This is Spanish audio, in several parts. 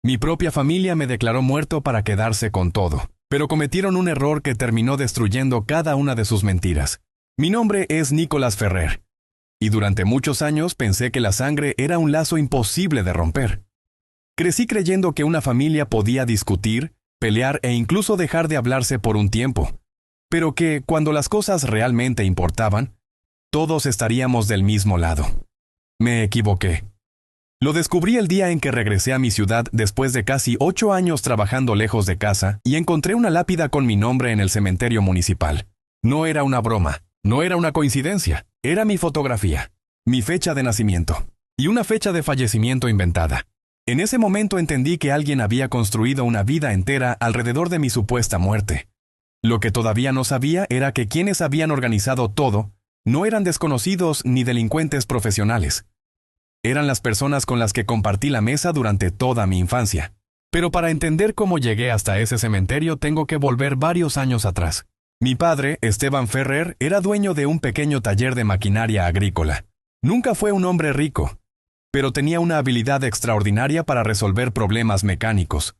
Mi propia familia me declaró muerto para quedarse con todo, pero cometieron un error que terminó destruyendo cada una de sus mentiras. Mi nombre es Nicolás Ferrer, y durante muchos años pensé que la sangre era un lazo imposible de romper. Crecí creyendo que una familia podía discutir, pelear e incluso dejar de hablarse por un tiempo, pero que, cuando las cosas realmente importaban, todos estaríamos del mismo lado. Me equivoqué. Lo descubrí el día en que regresé a mi ciudad después de casi 8 años trabajando lejos de casa y encontré una lápida con mi nombre en el cementerio municipal. No era una broma, no era una coincidencia, era mi fotografía, mi fecha de nacimiento y una fecha de fallecimiento inventada. En ese momento entendí que alguien había construido una vida entera alrededor de mi supuesta muerte. Lo que todavía no sabía era que quienes habían organizado todo no eran desconocidos ni delincuentes profesionales. Eran las personas con las que compartí la mesa durante toda mi infancia. Pero para entender cómo llegué hasta ese cementerio tengo que volver varios años atrás. Mi padre, Esteban Ferrer, era dueño de un pequeño taller de maquinaria agrícola. Nunca fue un hombre rico, pero tenía una habilidad extraordinaria para resolver problemas mecánicos.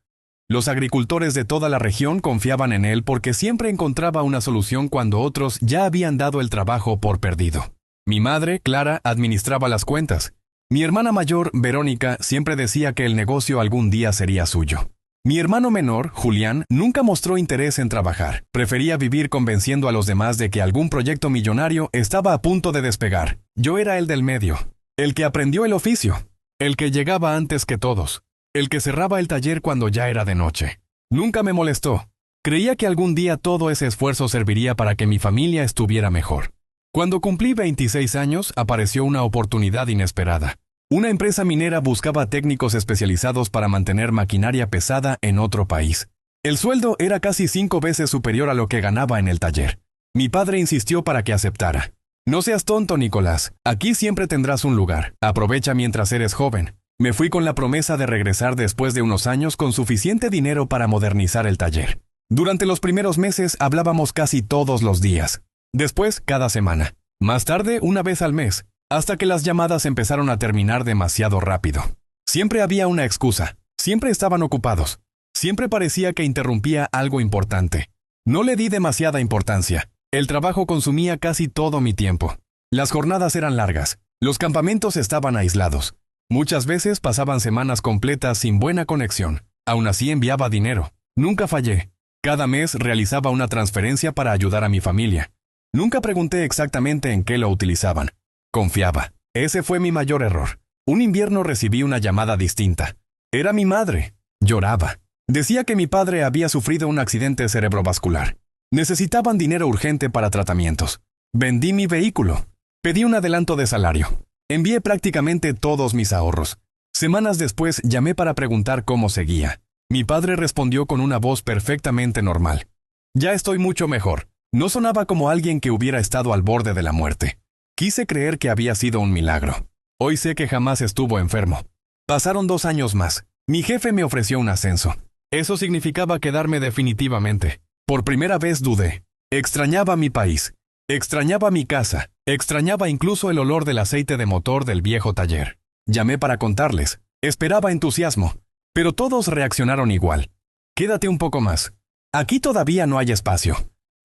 Los agricultores de toda la región confiaban en él porque siempre encontraba una solución cuando otros ya habían dado el trabajo por perdido. Mi madre, Clara, administraba las cuentas. Mi hermana mayor, Verónica, siempre decía que el negocio algún día sería suyo. Mi hermano menor, Julián, nunca mostró interés en trabajar. Prefería vivir convenciendo a los demás de que algún proyecto millonario estaba a punto de despegar. Yo era el del medio, el que aprendió el oficio, el que llegaba antes que todos, el que cerraba el taller cuando ya era de noche. Nunca me molestó. Creía que algún día todo ese esfuerzo serviría para que mi familia estuviera mejor. Cuando cumplí 26 años, apareció una oportunidad inesperada. Una empresa minera buscaba técnicos especializados para mantener maquinaria pesada en otro país. El sueldo era casi 5 veces superior a lo que ganaba en el taller. Mi padre insistió para que aceptara. No seas tonto, Nicolás. Aquí siempre tendrás un lugar. Aprovecha mientras eres joven. Me fui con la promesa de regresar después de unos años con suficiente dinero para modernizar el taller. Durante los primeros meses hablábamos casi todos los días. Después, cada semana. Más tarde, una vez al mes. Hasta que las llamadas empezaron a terminar demasiado rápido. Siempre había una excusa. Siempre estaban ocupados. Siempre parecía que interrumpía algo importante. No le di demasiada importancia. El trabajo consumía casi todo mi tiempo. Las jornadas eran largas. Los campamentos estaban aislados. Muchas veces pasaban semanas completas sin buena conexión. Aún así enviaba dinero. Nunca fallé. Cada mes realizaba una transferencia para ayudar a mi familia. Nunca pregunté exactamente en qué lo utilizaban. Confiaba. Ese fue mi mayor error. Un invierno recibí una llamada distinta. Era mi madre. Lloraba. Decía que mi padre había sufrido un accidente cerebrovascular. Necesitaban dinero urgente para tratamientos. Vendí mi vehículo. Pedí un adelanto de salario. Envié prácticamente todos mis ahorros. Semanas después llamé para preguntar cómo seguía. Mi padre respondió con una voz perfectamente normal. Ya estoy mucho mejor. No sonaba como alguien que hubiera estado al borde de la muerte. Quise creer que había sido un milagro. Hoy sé que jamás estuvo enfermo. Pasaron 2 años más. Mi jefe me ofreció un ascenso. Eso significaba quedarme definitivamente. Por primera vez dudé. Extrañaba mi país. Extrañaba mi casa. Extrañaba incluso el olor del aceite de motor del viejo taller. Llamé para contarles. Esperaba entusiasmo. Pero todos reaccionaron igual. Quédate un poco más. Aquí todavía no hay espacio.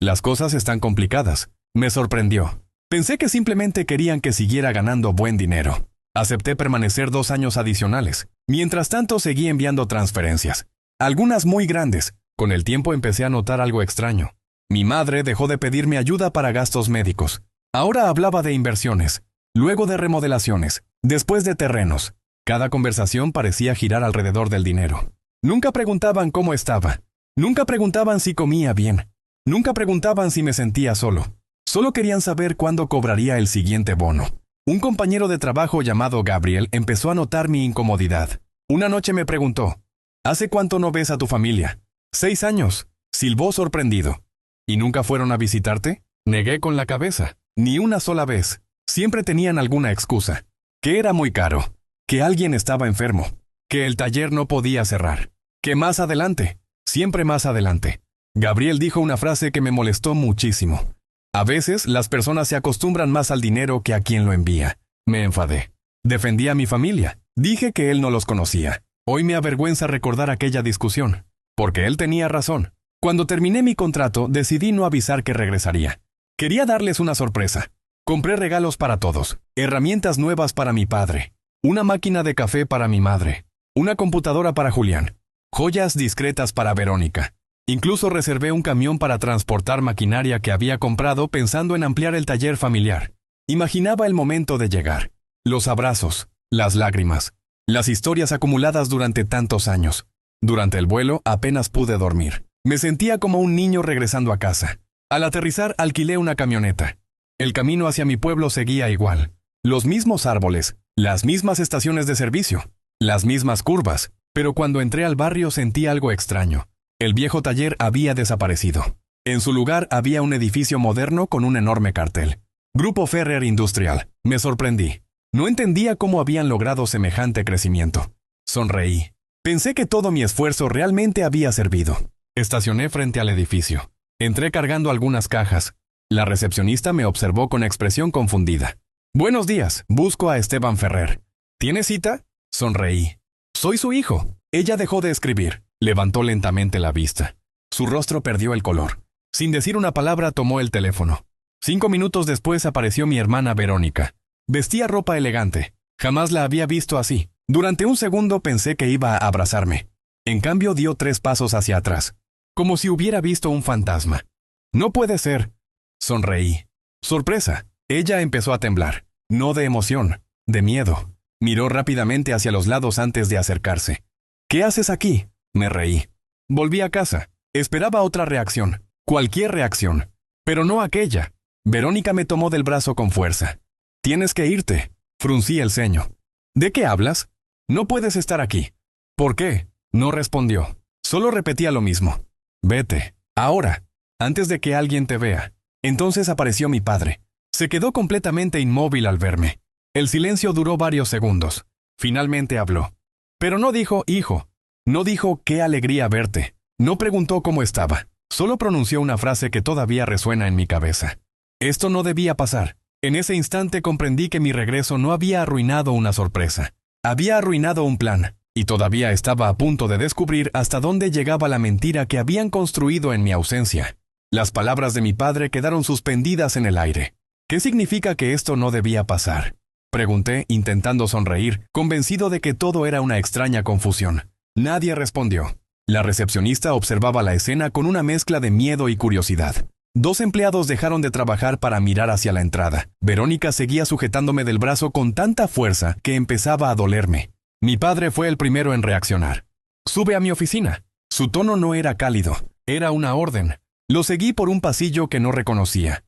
Las cosas están complicadas. Me sorprendió. Pensé que simplemente querían que siguiera ganando buen dinero. Acepté permanecer 2 años adicionales. Mientras tanto seguí enviando transferencias. Algunas muy grandes. Con el tiempo empecé a notar algo extraño. Mi madre dejó de pedirme ayuda para gastos médicos. Ahora hablaba de inversiones. Luego de remodelaciones. Después de terrenos. Cada conversación parecía girar alrededor del dinero. Nunca preguntaban cómo estaba. Nunca preguntaban si comía bien. Nunca preguntaban si me sentía solo. Solo querían saber cuándo cobraría el siguiente bono. Un compañero de trabajo llamado Gabriel empezó a notar mi incomodidad. Una noche me preguntó, ¿hace cuánto no ves a tu familia? 6 años, silbó sorprendido. ¿Y nunca fueron a visitarte? Negué con la cabeza. Ni una sola vez. Siempre tenían alguna excusa. Que era muy caro. Que alguien estaba enfermo. Que el taller no podía cerrar. Que más adelante. Siempre más adelante. Gabriel dijo una frase que me molestó muchísimo. A veces, las personas se acostumbran más al dinero que a quien lo envía. Me enfadé. Defendí a mi familia. Dije que él no los conocía. Hoy me avergüenza recordar aquella discusión, porque él tenía razón. Cuando terminé mi contrato, decidí no avisar que regresaría. Quería darles una sorpresa. Compré regalos para todos, herramientas nuevas para mi padre, una máquina de café para mi madre, una computadora para Julián, joyas discretas para Verónica. Incluso reservé un camión para transportar maquinaria que había comprado pensando en ampliar el taller familiar. Imaginaba el momento de llegar, los abrazos, las lágrimas, las historias acumuladas durante tantos años. Durante el vuelo apenas pude dormir. Me sentía como un niño regresando a casa. Al aterrizar alquilé una camioneta. El camino hacia mi pueblo seguía igual. Los mismos árboles, las mismas estaciones de servicio, las mismas curvas, pero cuando entré al barrio sentí algo extraño. El viejo taller había desaparecido. En su lugar había un edificio moderno con un enorme cartel. Grupo Ferrer Industrial. Me sorprendí. No entendía cómo habían logrado semejante crecimiento. Sonreí. Pensé que todo mi esfuerzo realmente había servido. Estacioné frente al edificio. Entré cargando algunas cajas. La recepcionista me observó con expresión confundida. Buenos días, busco a Esteban Ferrer. ¿Tiene cita? Sonreí. Soy su hijo. Ella dejó de escribir. Levantó lentamente la vista. Su rostro perdió el color. Sin decir una palabra tomó el teléfono. 5 minutos después apareció mi hermana Verónica. Vestía ropa elegante. Jamás la había visto así. Durante un segundo pensé que iba a abrazarme. En cambio dio 3 pasos hacia atrás, como si hubiera visto un fantasma. No puede ser. Sonreí. Sorpresa. Ella empezó a temblar. No de emoción, de miedo. Miró rápidamente hacia los lados antes de acercarse. ¿Qué haces aquí? Me reí. Volví a casa. Esperaba otra reacción. Cualquier reacción. Pero no aquella. Verónica me tomó del brazo con fuerza. Tienes que irte. Fruncí el ceño. ¿De qué hablas? No puedes estar aquí. ¿Por qué? No respondió. Solo repetía lo mismo. Vete. Ahora. Antes de que alguien te vea. Entonces apareció mi padre. Se quedó completamente inmóvil al verme. El silencio duró varios segundos. Finalmente habló. Pero no dijo, hijo. No dijo, qué alegría verte. No preguntó cómo estaba. Solo pronunció una frase que todavía resuena en mi cabeza. Esto no debía pasar. En ese instante comprendí que mi regreso no había arruinado una sorpresa. Había arruinado un plan, y todavía estaba a punto de descubrir hasta dónde llegaba la mentira que habían construido en mi ausencia. Las palabras de mi padre quedaron suspendidas en el aire. ¿Qué significa que esto no debía pasar? Pregunté, intentando sonreír, convencido de que todo era una extraña confusión. Nadie respondió. La recepcionista observaba la escena con una mezcla de miedo y curiosidad. 2 empleados dejaron de trabajar para mirar hacia la entrada. Verónica seguía sujetándome del brazo con tanta fuerza que empezaba a dolerme. Mi padre fue el primero en reaccionar. Sube a mi oficina. Su tono no era cálido, era una orden. Lo seguí por un pasillo que no reconocía.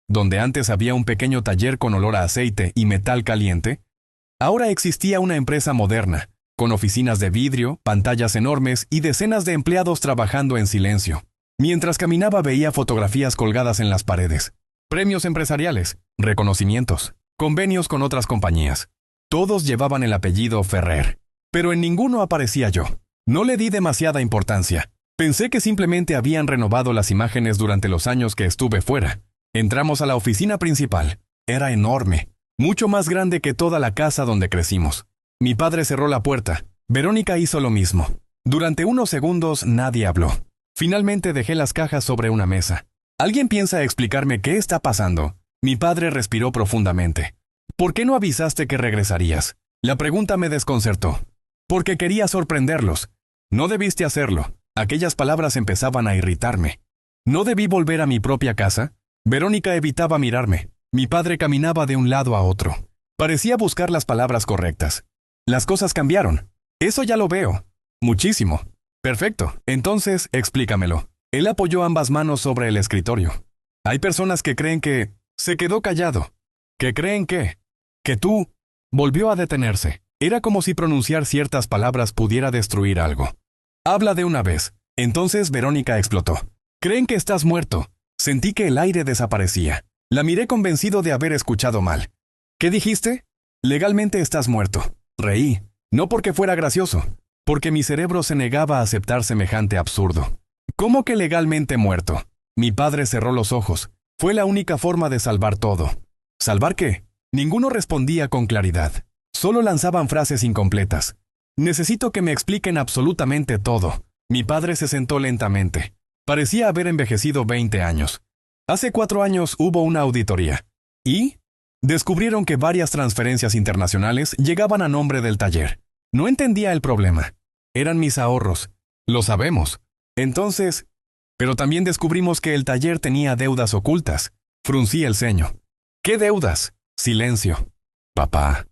Donde antes había un pequeño taller con olor a aceite y metal caliente, ahora existía una empresa moderna, con oficinas de vidrio, pantallas enormes y decenas de empleados trabajando en silencio. Mientras caminaba veía fotografías colgadas en las paredes. Premios empresariales, reconocimientos, convenios con otras compañías. Todos llevaban el apellido Ferrer. Pero en ninguno aparecía yo. No le di demasiada importancia. Pensé que simplemente habían renovado las imágenes durante los años que estuve fuera. Entramos a la oficina principal. Era enorme, mucho más grande que toda la casa donde crecimos. Mi padre cerró la puerta. Verónica hizo lo mismo. Durante unos segundos nadie habló. Finalmente dejé las cajas sobre una mesa. ¿Alguien piensa explicarme qué está pasando? Mi padre respiró profundamente. ¿Por qué no avisaste que regresarías? La pregunta me desconcertó. Porque quería sorprenderlos. No debiste hacerlo. Aquellas palabras empezaban a irritarme. ¿No debí volver a mi propia casa? Verónica evitaba mirarme. Mi padre caminaba de un lado a otro. Parecía buscar las palabras correctas. Las cosas cambiaron. Eso ya lo veo. Muchísimo. Perfecto. Entonces, explícamelo. Él apoyó ambas manos sobre el escritorio. Hay personas que creen que... Se quedó callado. ¿Que creen qué? Que tú... Volvió a detenerse. Era como si pronunciar ciertas palabras pudiera destruir algo. Habla de una vez. Entonces Verónica explotó. Creen que estás muerto. Sentí que el aire desaparecía. La miré convencido de haber escuchado mal. ¿Qué dijiste? Legalmente estás muerto. Reí. No porque fuera gracioso. Porque mi cerebro se negaba a aceptar semejante absurdo. ¿Cómo que legalmente muerto? Mi padre cerró los ojos. Fue la única forma de salvar todo. ¿Salvar qué? Ninguno respondía con claridad. Solo lanzaban frases incompletas. Necesito que me expliquen absolutamente todo. Mi padre se sentó lentamente. Parecía haber envejecido 20 años. Hace 4 años hubo una auditoría. ¿Y? Descubrieron que varias transferencias internacionales llegaban a nombre del taller. No entendía el problema. Eran mis ahorros. Lo sabemos. Entonces... Pero también descubrimos que el taller tenía deudas ocultas. Fruncí el ceño. ¿Qué deudas? Silencio. Papá.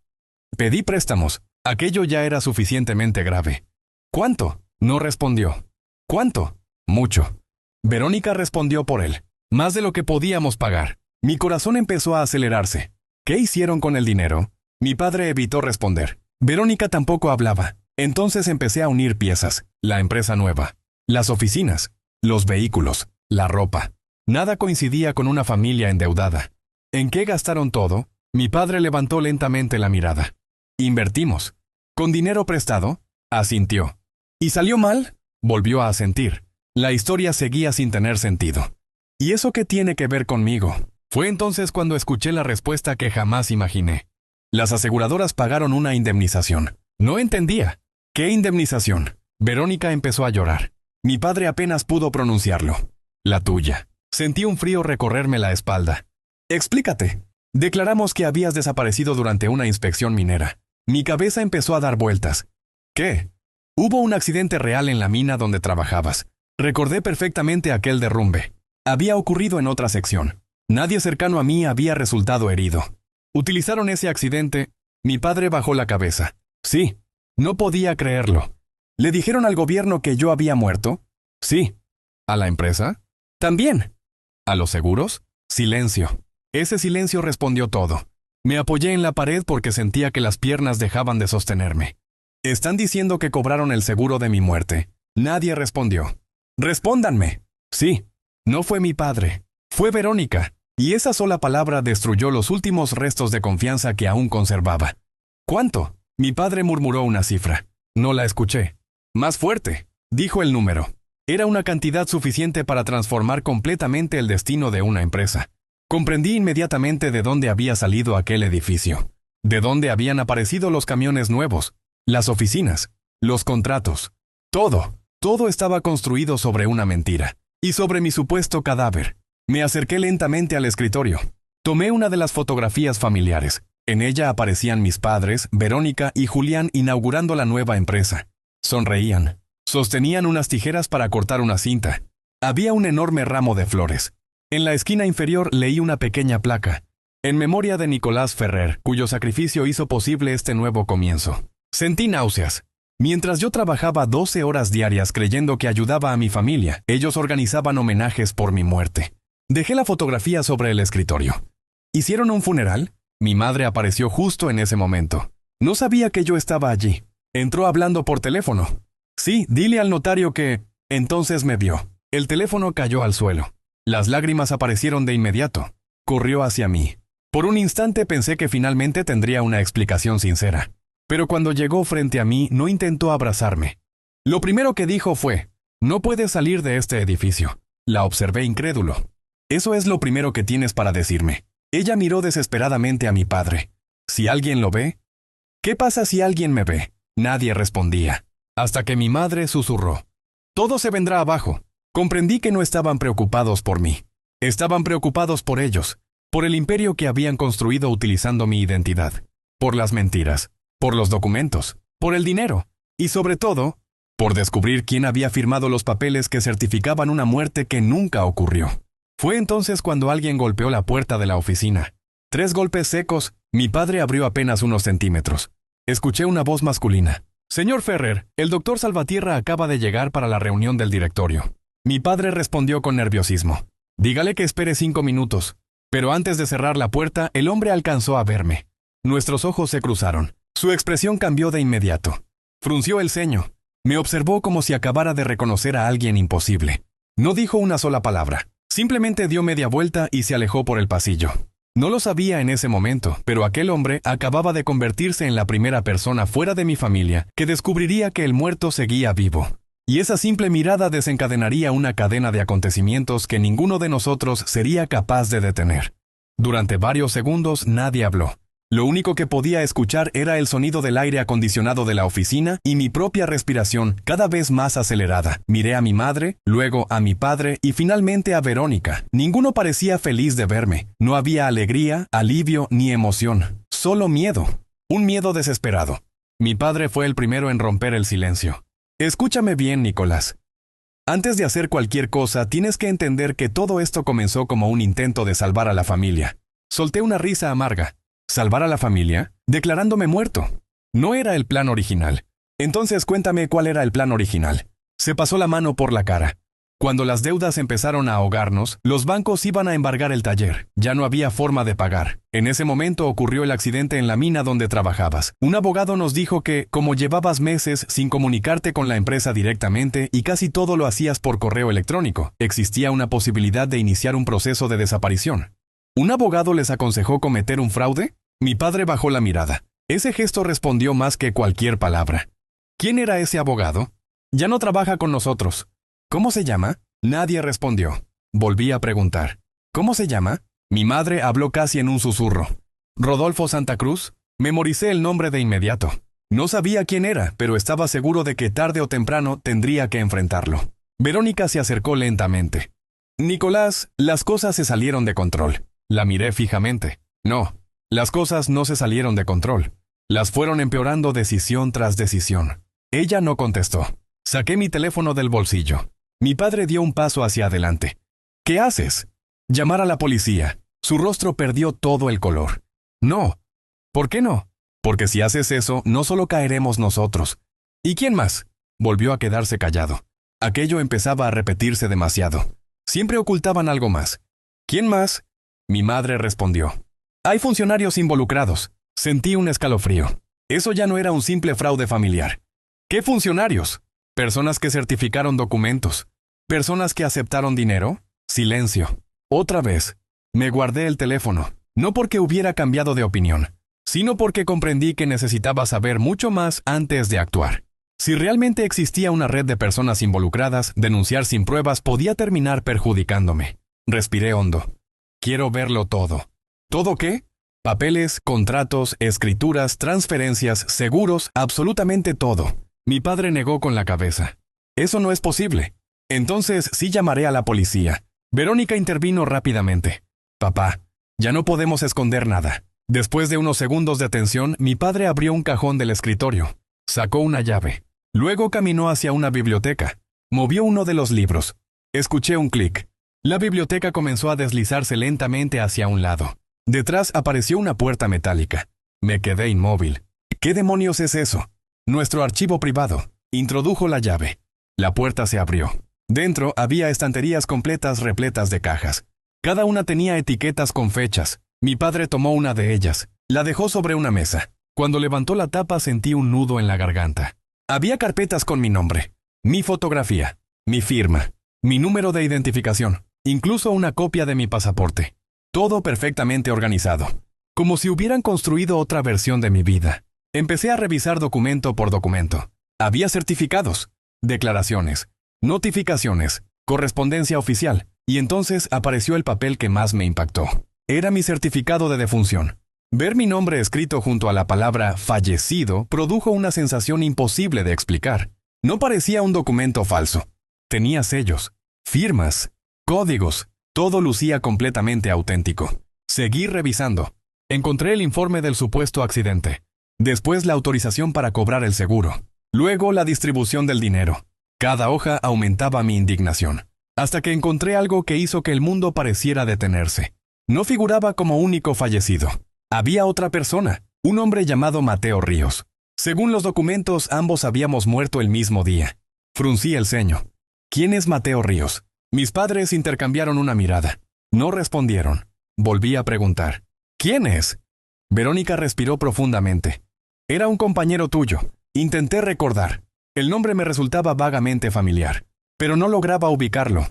Pedí préstamos. Aquello ya era suficientemente grave. ¿Cuánto? No respondió. ¿Cuánto? Mucho. Verónica respondió por él. Más de lo que podíamos pagar. Mi corazón empezó a acelerarse. ¿Qué hicieron con el dinero? Mi padre evitó responder. Verónica tampoco hablaba. Entonces empecé a unir piezas. La empresa nueva. Las oficinas. Los vehículos. La ropa. Nada coincidía con una familia endeudada. ¿En qué gastaron todo? Mi padre levantó lentamente la mirada. Invertimos. ¿Con dinero prestado? Asintió. ¿Y salió mal? Volvió a asentir. La historia seguía sin tener sentido. ¿Y eso qué tiene que ver conmigo? Fue entonces cuando escuché la respuesta que jamás imaginé. Las aseguradoras pagaron una indemnización. No entendía. ¿Qué indemnización? Verónica empezó a llorar. Mi padre apenas pudo pronunciarlo. La tuya. Sentí un frío recorrerme la espalda. Explícate. Declaramos que habías desaparecido durante una inspección minera. Mi cabeza empezó a dar vueltas. ¿Qué? Hubo un accidente real en la mina donde trabajabas. Recordé perfectamente aquel derrumbe. Había ocurrido en otra sección. Nadie cercano a mí había resultado herido. Utilizaron ese accidente. Mi padre bajó la cabeza. Sí. No podía creerlo. ¿Le dijeron al gobierno que yo había muerto? Sí. ¿A la empresa? También. ¿A los seguros? Silencio. Ese silencio respondió todo. Me apoyé en la pared porque sentía que las piernas dejaban de sostenerme. ¿Están diciendo que cobraron el seguro de mi muerte? Nadie respondió. ¡Respóndanme! Sí. No fue mi padre. Fue Verónica. Y esa sola palabra destruyó los últimos restos de confianza que aún conservaba. ¿Cuánto? Mi padre murmuró una cifra. No la escuché. Más fuerte, dijo el número. Era una cantidad suficiente para transformar completamente el destino de una empresa. Comprendí inmediatamente de dónde había salido aquel edificio, de dónde habían aparecido los camiones nuevos, las oficinas, los contratos. Todo estaba construido sobre una mentira, y sobre mi supuesto cadáver. Me acerqué lentamente al escritorio. Tomé una de las fotografías familiares. En ella aparecían mis padres, Verónica y Julián inaugurando la nueva empresa. Sonreían. Sostenían unas tijeras para cortar una cinta. Había un enorme ramo de flores. En la esquina inferior leí una pequeña placa. En memoria de Nicolás Ferrer, cuyo sacrificio hizo posible este nuevo comienzo. Sentí náuseas. Mientras yo trabajaba 12 horas diarias creyendo que ayudaba a mi familia, ellos organizaban homenajes por mi muerte. Dejé la fotografía sobre el escritorio. ¿Hicieron un funeral? Mi madre apareció justo en ese momento. No sabía que yo estaba allí. Entró hablando por teléfono. Sí, dile al notario que... Entonces me vio. El teléfono cayó al suelo. Las lágrimas aparecieron de inmediato. Corrió hacia mí. Por un instante pensé que finalmente tendría una explicación sincera. Pero cuando llegó frente a mí, no intentó abrazarme. Lo primero que dijo fue, «No puedes salir de este edificio». La observé incrédulo. «Eso es lo primero que tienes para decirme». Ella miró desesperadamente a mi padre. «¿Si alguien lo ve?» «¿Qué pasa si alguien me ve?» Nadie respondía. Hasta que mi madre susurró. «Todo se vendrá abajo». Comprendí que no estaban preocupados por mí. Estaban preocupados por ellos, por el imperio que habían construido utilizando mi identidad, por las mentiras, por los documentos, por el dinero, y sobre todo, por descubrir quién había firmado los papeles que certificaban una muerte que nunca ocurrió. Fue entonces cuando alguien golpeó la puerta de la oficina. 3 golpes secos, mi padre abrió apenas unos centímetros. Escuché una voz masculina. «Señor Ferrer, el doctor Salvatierra acaba de llegar para la reunión del directorio». Mi padre respondió con nerviosismo. «Dígale que espere 5 minutos». Pero antes de cerrar la puerta, el hombre alcanzó a verme. Nuestros ojos se cruzaron. Su expresión cambió de inmediato. Frunció el ceño. Me observó como si acabara de reconocer a alguien imposible. No dijo una sola palabra. Simplemente dio media vuelta y se alejó por el pasillo. No lo sabía en ese momento, pero aquel hombre acababa de convertirse en la primera persona fuera de mi familia que descubriría que el muerto seguía vivo. Y esa simple mirada desencadenaría una cadena de acontecimientos que ninguno de nosotros sería capaz de detener. Durante varios segundos nadie habló. Lo único que podía escuchar era el sonido del aire acondicionado de la oficina y mi propia respiración cada vez más acelerada. Miré a mi madre, luego a mi padre y finalmente a Verónica. Ninguno parecía feliz de verme. No había alegría, alivio ni emoción. Solo miedo. Un miedo desesperado. Mi padre fue el primero en romper el silencio. Escúchame bien, Nicolás. Antes de hacer cualquier cosa, tienes que entender que todo esto comenzó como un intento de salvar a la familia. Solté una risa amarga. ¿Salvar a la familia? Declarándome muerto. No era el plan original. Entonces cuéntame cuál era el plan original. Se pasó la mano por la cara. Cuando las deudas empezaron a ahogarnos, los bancos iban a embargar el taller. Ya no había forma de pagar. En ese momento ocurrió el accidente en la mina donde trabajabas. Un abogado nos dijo que, como llevabas meses sin comunicarte con la empresa directamente y casi todo lo hacías por correo electrónico, existía una posibilidad de iniciar un proceso de desaparición. ¿Un abogado les aconsejó cometer un fraude? Mi padre bajó la mirada. Ese gesto respondió más que cualquier palabra. ¿Quién era ese abogado? Ya no trabaja con nosotros. ¿Cómo se llama? Nadie respondió. Volví a preguntar. ¿Cómo se llama? Mi madre habló casi en un susurro. ¿Rodolfo Santa Cruz? Memoricé el nombre de inmediato. No sabía quién era, pero estaba seguro de que tarde o temprano tendría que enfrentarlo. Verónica se acercó lentamente. Nicolás, las cosas se salieron de control. La miré fijamente. No, las cosas no se salieron de control. Las fueron empeorando decisión tras decisión. Ella no contestó. Saqué mi teléfono del bolsillo. Mi padre dio un paso hacia adelante. ¿Qué haces? Llamar a la policía. Su rostro perdió todo el color. No. ¿Por qué no? Porque si haces eso, no solo caeremos nosotros. ¿Y quién más? Volvió a quedarse callado. Aquello empezaba a repetirse demasiado. Siempre ocultaban algo más. ¿Quién más? Mi madre respondió. Hay funcionarios involucrados. Sentí un escalofrío. Eso ya no era un simple fraude familiar. ¿Qué funcionarios? Personas que certificaron documentos. Personas que aceptaron dinero. Silencio. Otra vez. Me guardé el teléfono. No porque hubiera cambiado de opinión, sino porque comprendí que necesitaba saber mucho más antes de actuar. Si realmente existía una red de personas involucradas, denunciar sin pruebas podía terminar perjudicándome. Respiré hondo. Quiero verlo todo. ¿Todo qué? Papeles, contratos, escrituras, transferencias, seguros, absolutamente todo. Mi padre negó con la cabeza. Eso no es posible. Entonces sí llamaré a la policía. Verónica intervino rápidamente. Papá, ya no podemos esconder nada. Después de unos segundos de tensión, mi padre abrió un cajón del escritorio. Sacó una llave. Luego caminó hacia una biblioteca. Movió uno de los libros. Escuché un clic. La biblioteca comenzó a deslizarse lentamente hacia un lado. Detrás apareció una puerta metálica. Me quedé inmóvil. ¿Qué demonios es eso? Nuestro archivo privado. Introdujo la llave. La puerta se abrió. Dentro había estanterías completas repletas de cajas. Cada una tenía etiquetas con fechas. Mi padre tomó una de ellas. La dejó sobre una mesa. Cuando levantó la tapa sentí un nudo en la garganta. Había carpetas con mi nombre, mi fotografía, mi firma, mi número de identificación, incluso una copia de mi pasaporte. Todo perfectamente organizado. Como si hubieran construido otra versión de mi vida. Empecé a revisar documento por documento. Había certificados, declaraciones, notificaciones, correspondencia oficial, y entonces apareció el papel que más me impactó. Era mi certificado de defunción. Ver mi nombre escrito junto a la palabra fallecido produjo una sensación imposible de explicar. No parecía un documento falso. Tenía sellos, firmas, códigos, todo lucía completamente auténtico. Seguí revisando. Encontré el informe del supuesto accidente. Después la autorización para cobrar el seguro. Luego la distribución del dinero. Cada hoja aumentaba mi indignación. Hasta que encontré algo que hizo que el mundo pareciera detenerse. No figuraba como único fallecido. Había otra persona, un hombre llamado Mateo Ríos. Según los documentos, ambos habíamos muerto el mismo día. Fruncí el ceño. ¿Quién es Mateo Ríos? Mis padres intercambiaron una mirada. No respondieron. Volví a preguntar. ¿Quién es? Verónica respiró profundamente. Era un compañero tuyo. Intenté recordar. El nombre me resultaba vagamente familiar, pero no lograba ubicarlo.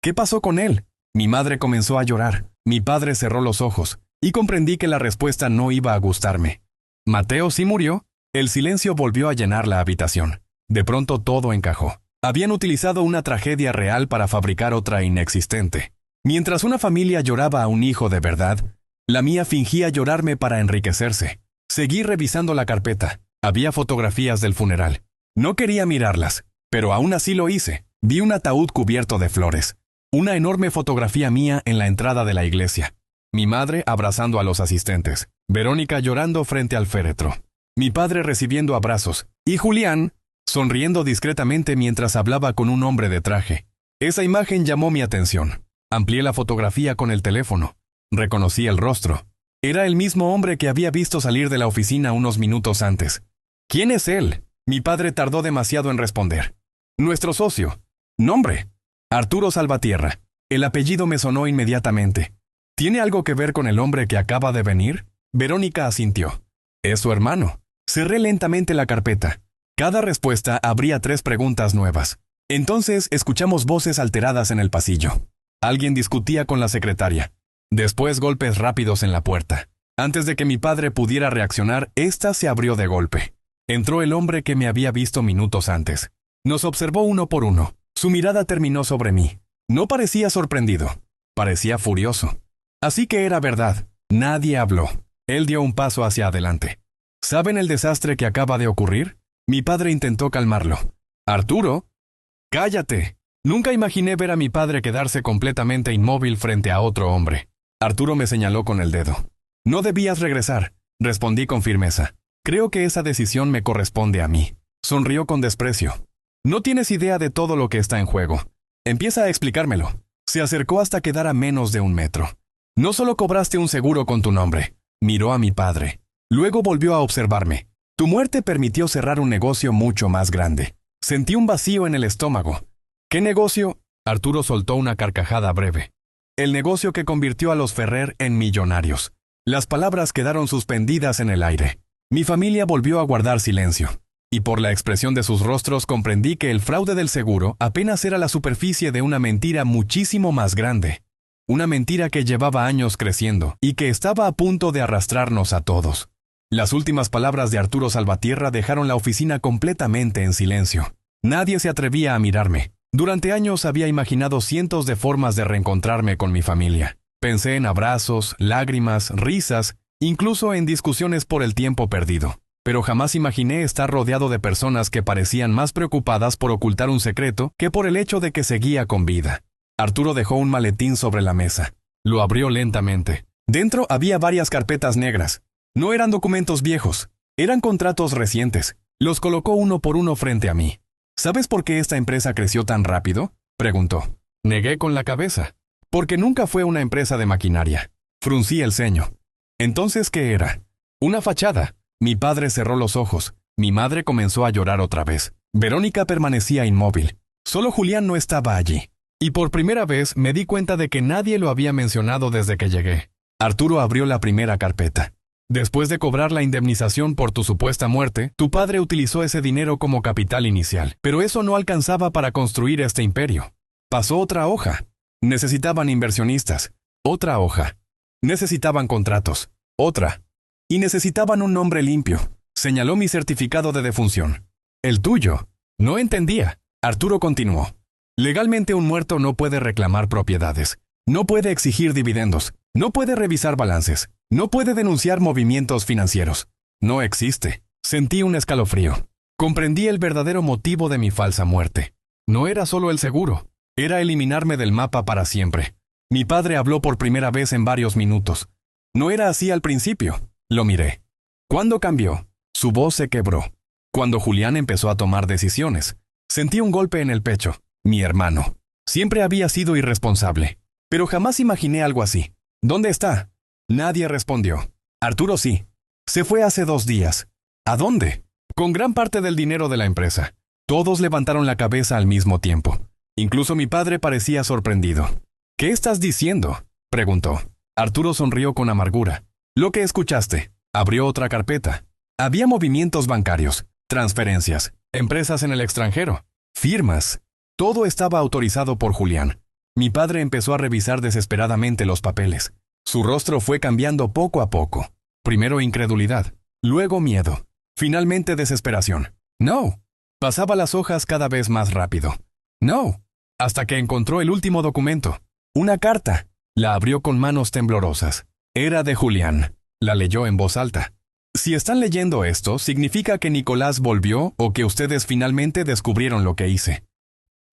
¿Qué pasó con él? Mi madre comenzó a llorar. Mi padre cerró los ojos, y comprendí que la respuesta no iba a gustarme. ¿Mateo sí murió? El silencio volvió a llenar la habitación. De pronto todo encajó. Habían utilizado una tragedia real para fabricar otra inexistente. Mientras una familia lloraba a un hijo de verdad, La mía fingía llorarme para enriquecerse. Seguí revisando la carpeta. Había fotografías del funeral. No quería mirarlas, pero aún así lo hice. Vi un ataúd cubierto de flores. Una enorme fotografía mía en la entrada de la iglesia. Mi madre abrazando a los asistentes. Verónica llorando frente al féretro. Mi padre recibiendo abrazos. Y Julián, sonriendo discretamente mientras hablaba con un hombre de traje. Esa imagen llamó mi atención. Amplié la fotografía con el teléfono. Reconocí el rostro. Era el mismo hombre que había visto salir de la oficina unos minutos antes. ¿Quién es él? Mi padre tardó demasiado en responder. Nuestro socio. Nombre. Arturo Salvatierra. El apellido me sonó inmediatamente. ¿Tiene algo que ver con el hombre que acaba de venir? Verónica asintió. Es su hermano. Cerré lentamente la carpeta. Cada respuesta abría 3 preguntas nuevas. Entonces escuchamos voces alteradas en el pasillo. Alguien discutía con la secretaria. Después golpes rápidos en la puerta. Antes de que mi padre pudiera reaccionar, ésta se abrió de golpe. Entró el hombre que me había visto minutos antes. Nos observó uno por uno. Su mirada terminó sobre mí. No parecía sorprendido. Parecía furioso. Así que era verdad. Nadie habló. Él dio un paso hacia adelante. ¿Saben el desastre que acaba de ocurrir? Mi padre intentó calmarlo. Arturo, cállate. Nunca imaginé ver a mi padre quedarse completamente inmóvil frente a otro hombre. Arturo me señaló con el dedo. No debías regresar, respondí con firmeza. Creo que esa decisión me corresponde a mí. Sonrió con desprecio. No tienes idea de todo lo que está en juego. Empieza a explicármelo. Se acercó hasta quedar a menos de 1 metro. No solo cobraste un seguro con tu nombre. Miró a mi padre. Luego volvió a observarme. Tu muerte permitió cerrar un negocio mucho más grande. Sentí un vacío en el estómago. ¿Qué negocio? Arturo soltó una carcajada breve. El negocio que convirtió a los Ferrer en millonarios. Las palabras quedaron suspendidas en el aire. Mi familia volvió a guardar silencio. Y por la expresión de sus rostros comprendí que el fraude del seguro apenas era la superficie de una mentira muchísimo más grande. Una mentira que llevaba años creciendo y que estaba a punto de arrastrarnos a todos. Las últimas palabras de Arturo Salvatierra dejaron la oficina completamente en silencio. Nadie se atrevía a mirarme. Durante años había imaginado cientos de formas de reencontrarme con mi familia. Pensé en abrazos, lágrimas, risas, incluso en discusiones por el tiempo perdido. Pero jamás imaginé estar rodeado de personas que parecían más preocupadas por ocultar un secreto que por el hecho de que seguía con vida. Arturo dejó un maletín sobre la mesa. Lo abrió lentamente. Dentro había varias carpetas negras. No eran documentos viejos, eran contratos recientes. Los colocó uno por uno frente a mí. ¿Sabes por qué esta empresa creció tan rápido? Preguntó. Negué con la cabeza. Porque nunca fue una empresa de maquinaria. Fruncí el ceño. ¿Entonces qué era? Una fachada. Mi padre cerró los ojos. Mi madre comenzó a llorar otra vez. Verónica permanecía inmóvil. Solo Julián no estaba allí. Y por primera vez me di cuenta de que nadie lo había mencionado desde que llegué. Arturo abrió la primera carpeta. Después de cobrar la indemnización por tu supuesta muerte, tu padre utilizó ese dinero como capital inicial. Pero eso no alcanzaba para construir este imperio. Pasó otra hoja. Necesitaban inversionistas. Otra hoja. Necesitaban contratos. Otra. Y necesitaban un nombre limpio. Señaló mi certificado de defunción. El tuyo. No entendía. Arturo continuó. Legalmente un muerto no puede reclamar propiedades. No puede exigir dividendos. No puede revisar balances. No puede denunciar movimientos financieros. No existe. Sentí un escalofrío. Comprendí el verdadero motivo de mi falsa muerte. No era solo el seguro. Era eliminarme del mapa para siempre. Mi padre habló por primera vez en varios minutos. No era así al principio. Lo miré. ¿Cuándo cambió? Su voz se quebró. Cuando Julián empezó a tomar decisiones. Sentí un golpe en el pecho. Mi hermano. Siempre había sido irresponsable. Pero jamás imaginé algo así. ¿Dónde está? Nadie respondió. Arturo sí. Se fue hace 2 días. ¿A dónde? Con gran parte del dinero de la empresa. Todos levantaron la cabeza al mismo tiempo. Incluso mi padre parecía sorprendido. ¿Qué estás diciendo? Preguntó. Arturo sonrió con amargura. Lo que escuchaste. Abrió otra carpeta. Había movimientos bancarios, transferencias, empresas en el extranjero, firmas. Todo estaba autorizado por Julián. Mi padre empezó a revisar desesperadamente los papeles. Su rostro fue cambiando poco a poco. Primero incredulidad, luego miedo, finalmente desesperación. No. Pasaba las hojas cada vez más rápido. No. Hasta que encontró el último documento. Una carta. La abrió con manos temblorosas. Era de Julián. La leyó en voz alta. Si están leyendo esto, significa que Nicolás volvió o que ustedes finalmente descubrieron lo que hice.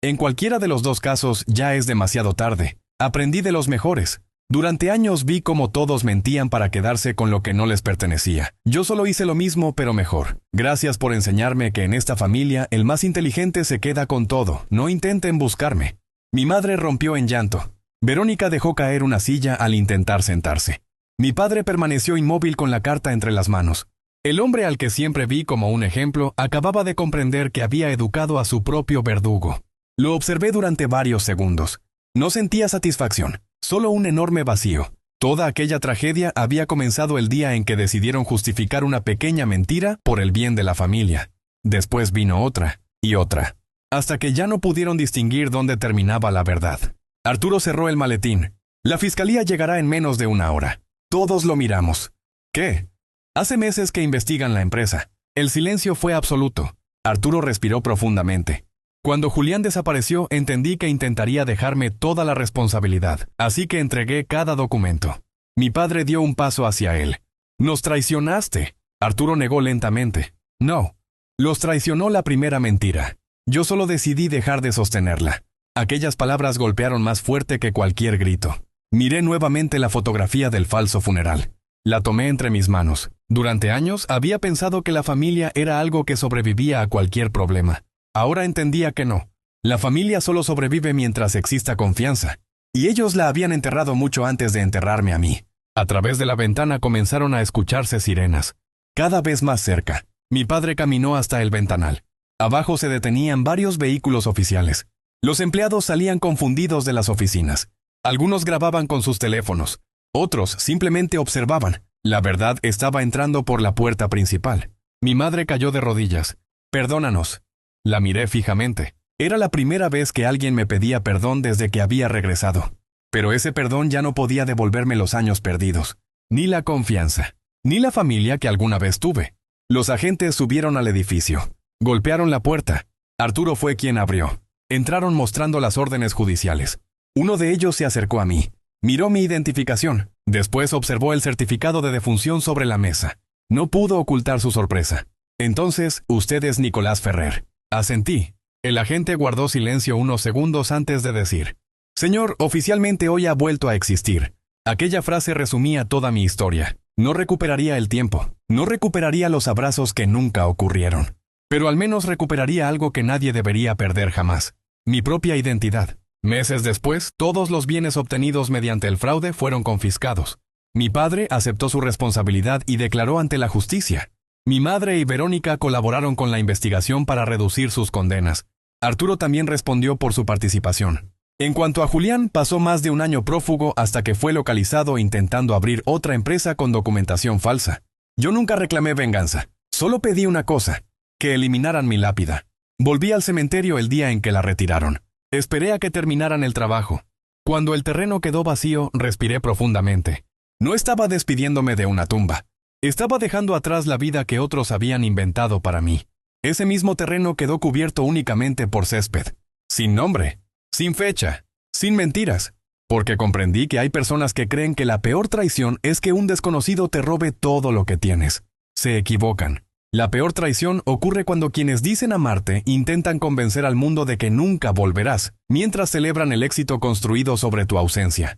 En cualquiera de los dos casos ya es demasiado tarde. Aprendí de los mejores. Durante años vi cómo todos mentían para quedarse con lo que no les pertenecía. Yo solo hice lo mismo, pero mejor. Gracias por enseñarme que en esta familia el más inteligente se queda con todo. No intenten buscarme. Mi madre rompió en llanto. Verónica dejó caer una silla al intentar sentarse. Mi padre permaneció inmóvil con la carta entre las manos. El hombre al que siempre vi como un ejemplo acababa de comprender que había educado a su propio verdugo. Lo observé durante varios segundos. No sentía satisfacción, solo un enorme vacío. Toda aquella tragedia había comenzado el día en que decidieron justificar una pequeña mentira por el bien de la familia. Después vino otra, y otra, hasta que ya no pudieron distinguir dónde terminaba la verdad. Arturo cerró el maletín. La fiscalía llegará en menos de una hora. Todos lo miramos. ¿Qué? Hace meses que investigan la empresa. El silencio fue absoluto. Arturo respiró profundamente. Cuando Julián desapareció, entendí que intentaría dejarme toda la responsabilidad, así que entregué cada documento. Mi padre dio un paso hacia él. «¡Nos traicionaste!». Arturo negó lentamente. «No. Los traicionó la primera mentira. Yo solo decidí dejar de sostenerla». Aquellas palabras golpearon más fuerte que cualquier grito. Miré nuevamente la fotografía del falso funeral. La tomé entre mis manos. Durante años había pensado que la familia era algo que sobrevivía a cualquier problema. Ahora entendía que no. La familia solo sobrevive mientras exista confianza. Y ellos la habían enterrado mucho antes de enterrarme a mí. A través de la ventana comenzaron a escucharse sirenas. Cada vez más cerca. Mi padre caminó hasta el ventanal. Abajo se detenían varios vehículos oficiales. Los empleados salían confundidos de las oficinas. Algunos grababan con sus teléfonos. Otros simplemente observaban. La verdad estaba entrando por la puerta principal. Mi madre cayó de rodillas. «Perdónanos». La miré fijamente. Era la primera vez que alguien me pedía perdón desde que había regresado. Pero ese perdón ya no podía devolverme los años perdidos. Ni la confianza. Ni la familia que alguna vez tuve. Los agentes subieron al edificio. Golpearon la puerta. Arturo fue quien abrió. Entraron mostrando las órdenes judiciales. Uno de ellos se acercó a mí. Miró mi identificación. Después observó el certificado de defunción sobre la mesa. No pudo ocultar su sorpresa. «Entonces, usted es Nicolás Ferrer». Asentí. El agente guardó silencio unos segundos antes de decir: «Señor, oficialmente hoy ha vuelto a existir». Aquella frase resumía toda mi historia. No recuperaría el tiempo. No recuperaría los abrazos que nunca ocurrieron. Pero al menos recuperaría algo que nadie debería perder jamás. Mi propia identidad. Meses después, todos los bienes obtenidos mediante el fraude fueron confiscados. Mi padre aceptó su responsabilidad y declaró ante la justicia. Mi madre y Verónica colaboraron con la investigación para reducir sus condenas. Arturo también respondió por su participación. En cuanto a Julián, pasó más de un año prófugo hasta que fue localizado intentando abrir otra empresa con documentación falsa. Yo nunca reclamé venganza. Solo pedí una cosa: que eliminaran mi lápida. Volví al cementerio el día en que la retiraron. Esperé a que terminaran el trabajo. Cuando el terreno quedó vacío, respiré profundamente. No estaba despidiéndome de una tumba. Estaba dejando atrás la vida que otros habían inventado para mí. Ese mismo terreno quedó cubierto únicamente por césped. Sin nombre, sin fecha, sin mentiras. Porque comprendí que hay personas que creen que la peor traición es que un desconocido te robe todo lo que tienes. Se equivocan. La peor traición ocurre cuando quienes dicen amarte intentan convencer al mundo de que nunca volverás, mientras celebran el éxito construido sobre tu ausencia.